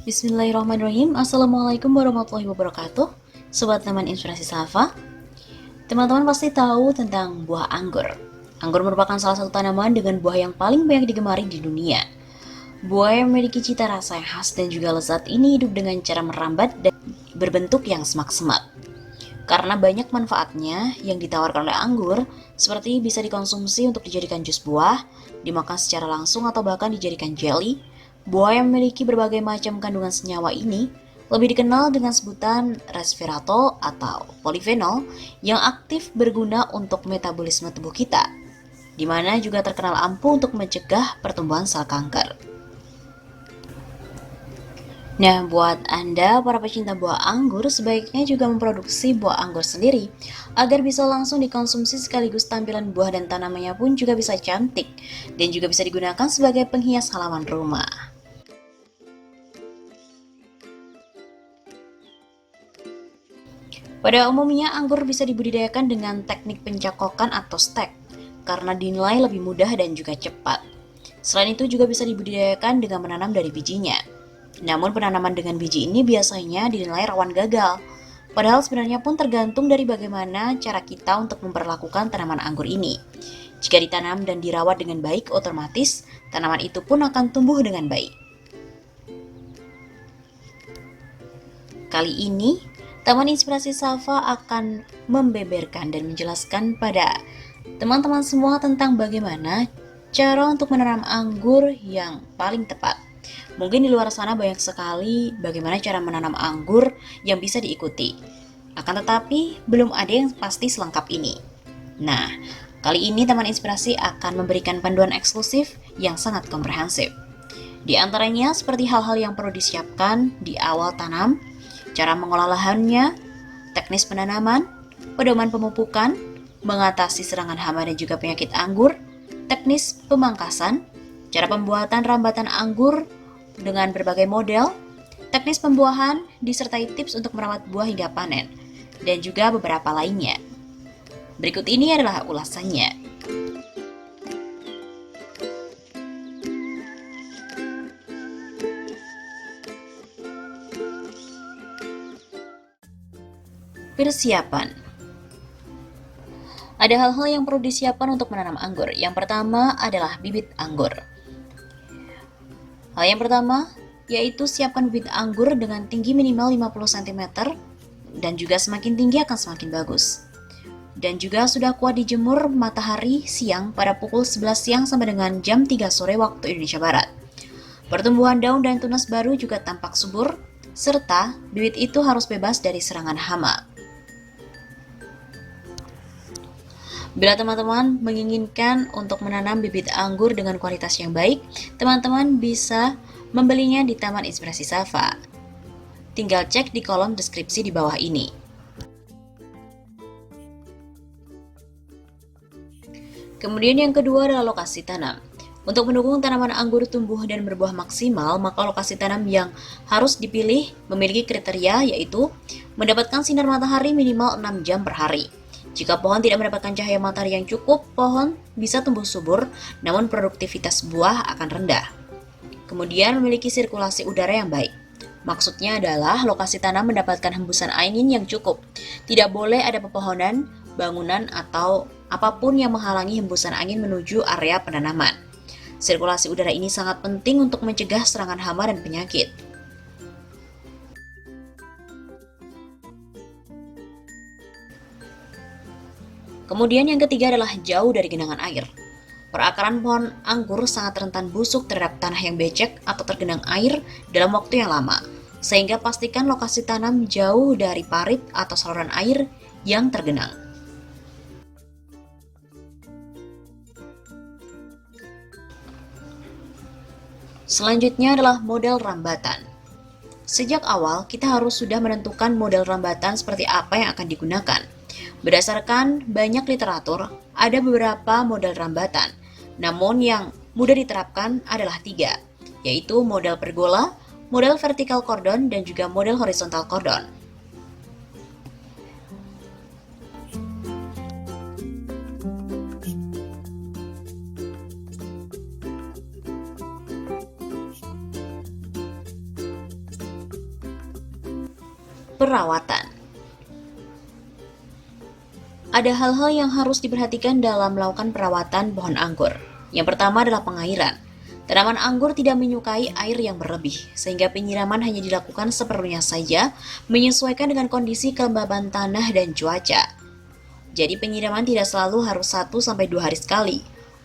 Bismillahirrahmanirrahim. Assalamualaikum warahmatullahi wabarakatuh. Sobat teman inspirasi Safa. Teman-teman pasti tahu tentang buah anggur. Anggur merupakan salah satu tanaman dengan buah yang paling banyak digemari di dunia. Buah yang memiliki cita rasa yang khas dan juga lezat ini hidup dengan cara merambat dan berbentuk yang semak-semak. Karena banyak manfaatnya yang ditawarkan oleh anggur, seperti bisa dikonsumsi untuk dijadikan jus buah, dimakan secara langsung atau bahkan dijadikan jelly. Buah yang memiliki berbagai macam kandungan senyawa ini lebih dikenal dengan sebutan resveratrol atau polifenol yang aktif berguna untuk metabolisme tubuh kita, di mana juga terkenal ampuh untuk mencegah pertumbuhan sel kanker. Nah, buat Anda, para pecinta buah anggur, sebaiknya juga memproduksi buah anggur sendiri, agar bisa langsung dikonsumsi sekaligus tampilan buah dan tanamannya pun juga bisa cantik, dan juga bisa digunakan sebagai penghias halaman rumah. Pada umumnya, anggur bisa dibudidayakan dengan teknik pencakokan atau stek, karena dinilai lebih mudah dan juga cepat. Selain itu juga bisa dibudidayakan dengan menanam dari bijinya. Namun penanaman dengan biji ini biasanya dinilai rawan gagal. Padahal sebenarnya pun tergantung dari bagaimana cara kita untuk memperlakukan tanaman anggur ini. Jika ditanam dan dirawat dengan baik, otomatis tanaman itu pun akan tumbuh dengan baik. Kali ini, Taman Inspirasi Safa akan membeberkan dan menjelaskan pada teman-teman semua tentang bagaimana cara untuk menanam anggur yang paling tepat. Mungkin di luar sana banyak sekali bagaimana cara menanam anggur yang bisa diikuti. Akan tetapi, belum ada yang pasti selengkap ini. Nah, kali ini Taman Inspirasi akan memberikan panduan eksklusif yang sangat komprehensif. Di antaranya seperti hal-hal yang perlu disiapkan di awal tanam, cara mengolah lahannya, teknis penanaman, pedoman pemupukan, mengatasi serangan hama dan juga penyakit anggur, teknis pemangkasan, cara pembuatan rambatan anggur dengan berbagai model, teknis pembuahan, disertai tips untuk merawat buah hingga panen, dan juga beberapa lainnya. Berikut ini adalah ulasannya. Persiapan. Ada hal-hal yang perlu disiapkan untuk menanam anggur. Yang pertama adalah bibit anggur. Hal yang pertama yaitu siapkan bibit anggur dengan tinggi minimal 50 cm dan juga semakin tinggi akan semakin bagus. Dan juga sudah kuat dijemur matahari siang pada pukul 11 siang sampai dengan jam 3 sore waktu Indonesia Barat. Pertumbuhan daun dan tunas baru juga tampak subur, serta bibit itu harus bebas dari serangan hama. Bila teman-teman menginginkan untuk menanam bibit anggur dengan kualitas yang baik, teman-teman bisa membelinya di Taman Inspirasi Safa. Tinggal cek di kolom deskripsi di bawah ini. Kemudian yang kedua adalah lokasi tanam. Untuk mendukung tanaman anggur tumbuh dan berbuah maksimal, maka lokasi tanam yang harus dipilih memiliki kriteria yaitu mendapatkan sinar matahari minimal 6 jam per hari. Jika pohon tidak mendapatkan cahaya matahari yang cukup, pohon bisa tumbuh subur, namun produktivitas buah akan rendah. Kemudian memiliki sirkulasi udara yang baik. Maksudnya adalah lokasi tanam mendapatkan hembusan angin yang cukup. Tidak boleh ada pepohonan, bangunan, atau apapun yang menghalangi hembusan angin menuju area penanaman. Sirkulasi udara ini sangat penting untuk mencegah serangan hama dan penyakit. Kemudian yang ketiga adalah jauh dari genangan air. Perakaran pohon anggur sangat rentan busuk terhadap tanah yang becek atau tergenang air dalam waktu yang lama, sehingga pastikan lokasi tanam jauh dari parit atau saluran air yang tergenang. Selanjutnya adalah model rambatan. Sejak awal, kita harus sudah menentukan model rambatan seperti apa yang akan digunakan. Berdasarkan banyak literatur, ada beberapa model rambatan, namun yang mudah diterapkan adalah 3, yaitu model pergola, model vertical cordon, dan juga model horizontal cordon. Perawatan. Ada hal-hal yang harus diperhatikan dalam melakukan perawatan pohon anggur. Yang pertama adalah pengairan. Tanaman anggur tidak menyukai air yang berlebih, sehingga penyiraman hanya dilakukan seperlunya saja, menyesuaikan dengan kondisi kelembaban tanah dan cuaca. Jadi penyiraman tidak selalu harus 1-2 hari sekali.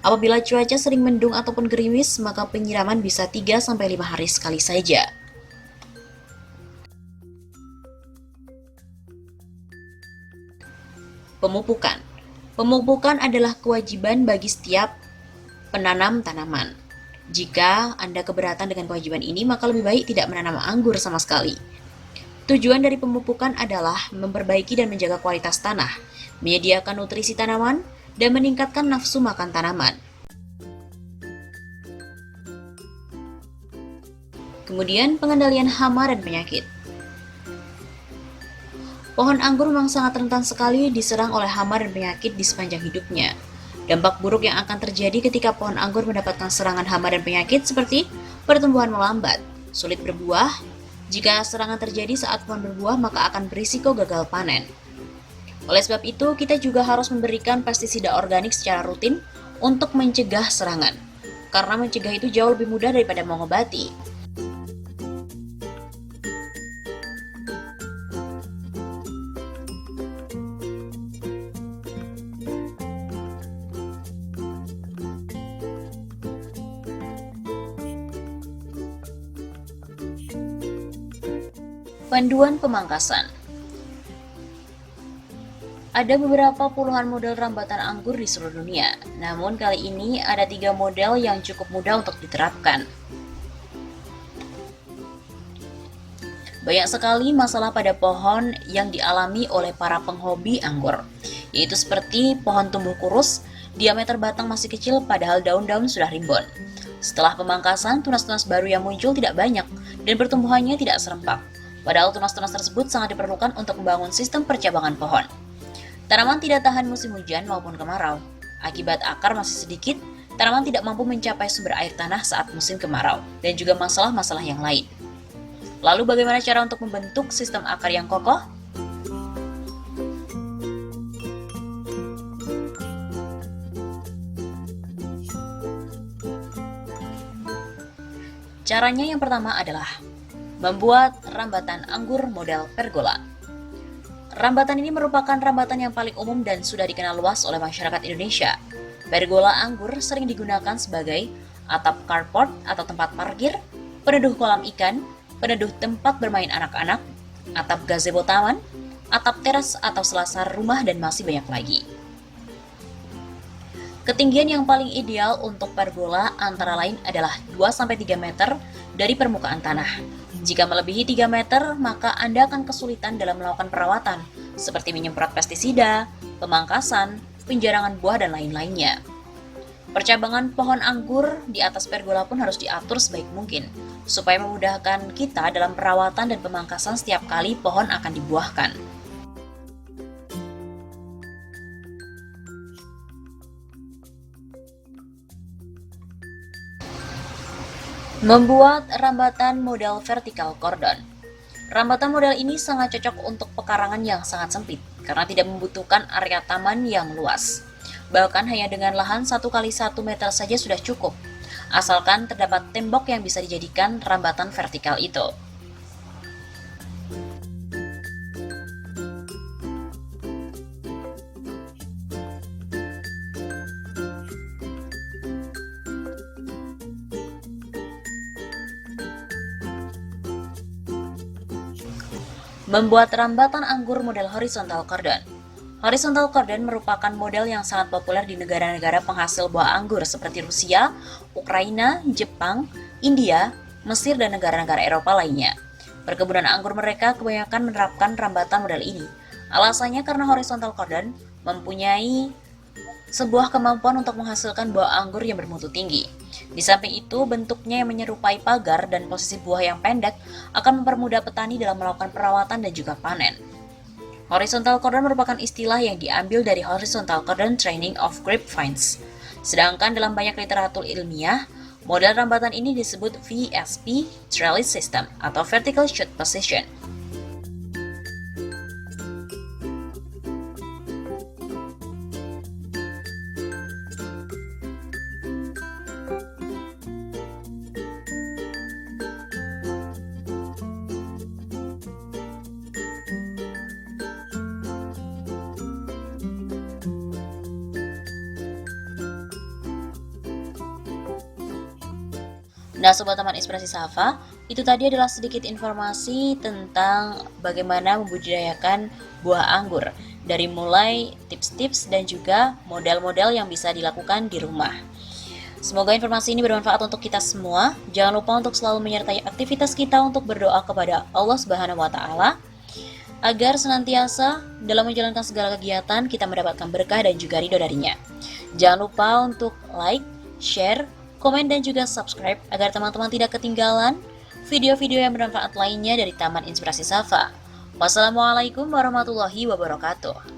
Apabila cuaca sering mendung ataupun gerimis, maka penyiraman bisa 3-5 hari sekali saja. Pemupukan. Pemupukan adalah kewajiban bagi setiap penanam tanaman. Jika Anda keberatan dengan kewajiban ini, maka lebih baik tidak menanam anggur sama sekali. Tujuan dari pemupukan adalah memperbaiki dan menjaga kualitas tanah, menyediakan nutrisi tanaman, dan meningkatkan nafsu makan tanaman. Kemudian pengendalian hama dan penyakit. Pohon anggur memang sangat rentan sekali diserang oleh hama dan penyakit di sepanjang hidupnya. Dampak buruk yang akan terjadi ketika pohon anggur mendapatkan serangan hama dan penyakit seperti pertumbuhan melambat, sulit berbuah. Jika serangan terjadi saat pohon berbuah, maka akan berisiko gagal panen. Oleh sebab itu, kita juga harus memberikan pestisida organik secara rutin untuk mencegah serangan. Karena mencegah itu jauh lebih mudah daripada mengobati. Panduan pemangkasan. Ada beberapa puluhan model rambatan anggur di seluruh dunia, namun kali ini ada 3 model yang cukup mudah untuk diterapkan. Banyak sekali masalah pada pohon yang dialami oleh para penghobi anggur, yaitu seperti pohon tumbuh kurus, diameter batang masih kecil padahal daun-daun sudah rimbun. Setelah pemangkasan, tunas-tunas baru yang muncul tidak banyak dan pertumbuhannya tidak serempak. Padahal tunas-tunas tersebut sangat diperlukan untuk membangun sistem percabangan pohon. Tanaman tidak tahan musim hujan maupun kemarau. Akibat akar masih sedikit, tanaman tidak mampu mencapai sumber air tanah saat musim kemarau, dan juga masalah-masalah yang lain. Lalu bagaimana cara untuk membentuk sistem akar yang kokoh? Caranya yang pertama adalah membuat rambatan anggur model pergola. Rambatan ini merupakan rambatan yang paling umum dan sudah dikenal luas oleh masyarakat Indonesia. Pergola anggur sering digunakan sebagai atap carport atau tempat parkir, peneduh kolam ikan, peneduh tempat bermain anak-anak, atap gazebo taman, atap teras atau selasar rumah, dan masih banyak lagi. Ketinggian yang paling ideal untuk pergola antara lain adalah 2-3 meter dari permukaan tanah. Jika melebihi 3 meter, maka Anda akan kesulitan dalam melakukan perawatan, seperti menyemprot pestisida, pemangkasan, penjarangan buah, dan lain-lainnya. Percabangan pohon anggur di atas pergola pun harus diatur sebaik mungkin, supaya memudahkan kita dalam perawatan dan pemangkasan setiap kali pohon akan dibuahkan. Membuat rambatan model vertical cordon. Rambatan model ini sangat cocok untuk pekarangan yang sangat sempit, karena tidak membutuhkan area taman yang luas. Bahkan hanya dengan lahan 1x1 meter saja sudah cukup, asalkan terdapat tembok yang bisa dijadikan rambatan vertikal itu. Membuat rambatan anggur model horizontal cordon. Horizontal cordon merupakan model yang sangat populer di negara-negara penghasil buah anggur seperti Rusia, Ukraina, Jepang, India, Mesir, dan negara-negara Eropa lainnya. Perkebunan anggur mereka kebanyakan menerapkan rambatan model ini. Alasannya karena horizontal cordon mempunyai sebuah kemampuan untuk menghasilkan buah anggur yang bermutu tinggi. Di samping itu, bentuknya yang menyerupai pagar dan posisi buah yang pendek akan mempermudah petani dalam melakukan perawatan dan juga panen. Horizontal cordon merupakan istilah yang diambil dari Horizontal Cordon Training of Grapevines. Sedangkan dalam banyak literatur ilmiah, model rambatan ini disebut VSP Trellis System atau Vertical Shoot Position. Nah, Sobat Taman Inspirasi Safa, itu tadi adalah sedikit informasi tentang bagaimana membudidayakan buah anggur. Dari mulai tips-tips dan juga model-model yang bisa dilakukan di rumah. Semoga informasi ini bermanfaat untuk kita semua. Jangan lupa untuk selalu menyertai aktivitas kita untuk berdoa kepada Allah Subhanahu wa taala agar senantiasa dalam menjalankan segala kegiatan kita mendapatkan berkah dan juga ridho darinya. Jangan lupa untuk like, share, komen dan juga subscribe agar teman-teman tidak ketinggalan video-video yang bermanfaat lainnya dari Taman Inspirasi Safa. Wassalamualaikum warahmatullahi wabarakatuh.